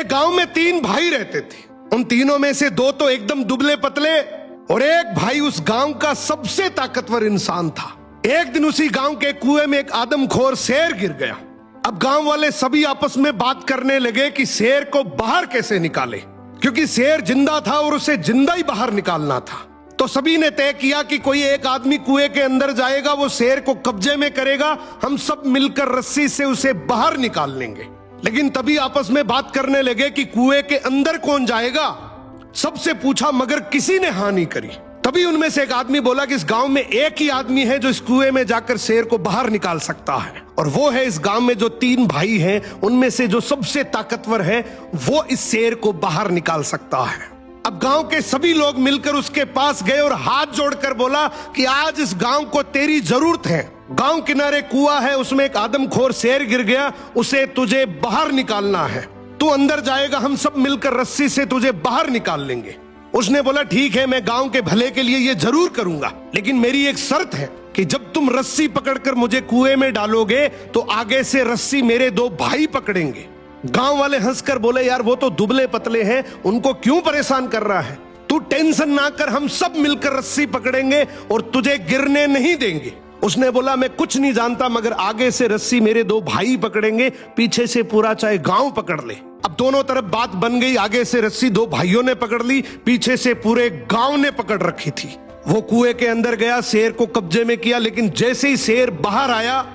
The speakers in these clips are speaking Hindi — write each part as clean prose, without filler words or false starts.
एक गांव में 3 भाई रहते थे। उन तीनों में से 2 तो एकदम दुबले पतले और एक भाई उस गांव का सबसे ताकतवर इंसान था। एक दिन उसी गांव के कुएं में एक आदमखोर शेर गिर गया। अब गांव वाले सभी आपस में बात करने लगे कि शेर को बाहर कैसे निकाले, क्योंकि शेर जिंदा था और उसे जिंदा ही बाहर निकालना था। तो सभी ने तय किया कि कोई एक आदमी कुएं के अंदर जाएगा, वो शेर को कब्जे में करेगा, हम सब मिलकर रस्सी से उसे बाहर निकाल लेंगे। लेकिन तभी आपस में बात करने लगे कि कुएं के अंदर कौन जाएगा। सबसे पूछा मगर किसी ने हाँ नहीं करी। तभी उनमें से एक आदमी बोला कि इस गांव में एक ही आदमी है जो इस कुएं में जाकर शेर को बाहर निकाल सकता है, और वो है इस गांव में जो 3 भाई हैं उनमें से जो सबसे ताकतवर है, वो इस शेर को बाहर निकाल सकता है। अब गांव के सभी लोग मिलकर उसके पास गए और हाथ जोड़कर बोला कि आज इस गांव को तेरी जरूरत है। गांव किनारे कुआं है, उसमें एक आदमखोर शेर गिर गया, उसे तुझे बाहर निकालना है। तू अंदर जाएगा, हम सब मिलकर रस्सी से तुझे बाहर निकाल लेंगे। उसने बोला ठीक है, मैं गांव के भले के लिए ये जरूर करूंगा, लेकिन मेरी एक शर्त है कि जब तुम रस्सी पकड़कर मुझे कुएं में डालोगे तो आगे से रस्सी मेरे 2 भाई पकड़ेंगे। गांव वाले हंसकर बोले यार वो तो दुबले पतले हैं, उनको क्यों परेशान कर रहा है, तू टेंशन ना कर, हम सब मिलकर रस्सी पकड़ेंगे और तुझे गिरने नहीं देंगे। उसने बोला मैं कुछ नहीं जानता, मगर आगे से रस्सी मेरे 2 भाई पकड़ेंगे, पीछे से पूरा चाहे गांव पकड़ ले। अब दोनों तरफ बात बन गई, आगे से रस्सी 2 भाइयों ने पकड़ ली, पीछे से पूरे गांव ने पकड़ रखी थी। वो कुएं के अंदर गया, शेर को कब्जे में किया, लेकिन जैसे ही शेर बाहर आया,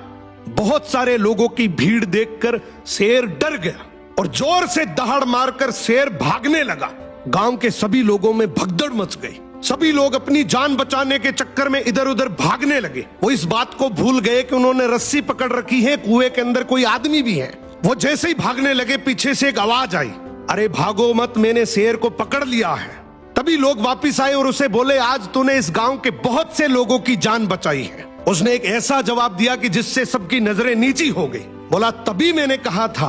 बहुत सारे लोगों की भीड़ देखकर शेर डर गया और जोर से दहाड़ मारकर शेर भागने लगा। गांव के सभी लोगों में भगदड़ मच गई। सभी लोग अपनी जान बचाने के चक्कर में इधर उधर भागने लगे। वो इस बात को भूल गए कि उन्होंने रस्सी पकड़ रखी है, कुएं के अंदर कोई आदमी भी है। वो जैसे ही भागने लगे, पीछे से एक आवाज आई, अरे भागो मत, मैंने शेर को पकड़ लिया है। तभी लोग वापिस आए और उसे बोले आज तूने इस गांव के बहुत से लोगों की जान बचाई है। उसने एक ऐसा जवाब दिया कि जिससे सबकी नजरें नीची हो गई। बोला तभी मैंने कहा था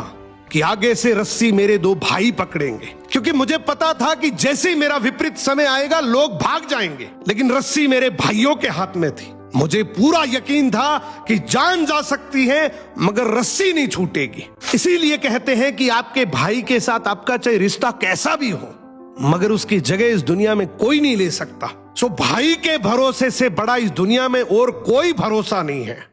कि आगे से रस्सी मेरे 2 भाई पकड़ेंगे, क्योंकि मुझे पता था कि जैसे ही मेरा विपरीत समय आएगा लोग भाग जाएंगे, लेकिन रस्सी मेरे भाइयों के हाथ में थी। मुझे पूरा यकीन था कि जान जा सकती है मगर रस्सी नहीं छूटेगी। इसीलिए कहते हैं कि आपके भाई के साथ आपका चाहे रिश्ता कैसा भी हो, मगर उसकी जगह इस दुनिया में कोई नहीं ले सकता। सो भाई के भरोसे से बड़ा इस दुनिया में और कोई भरोसा नहीं है।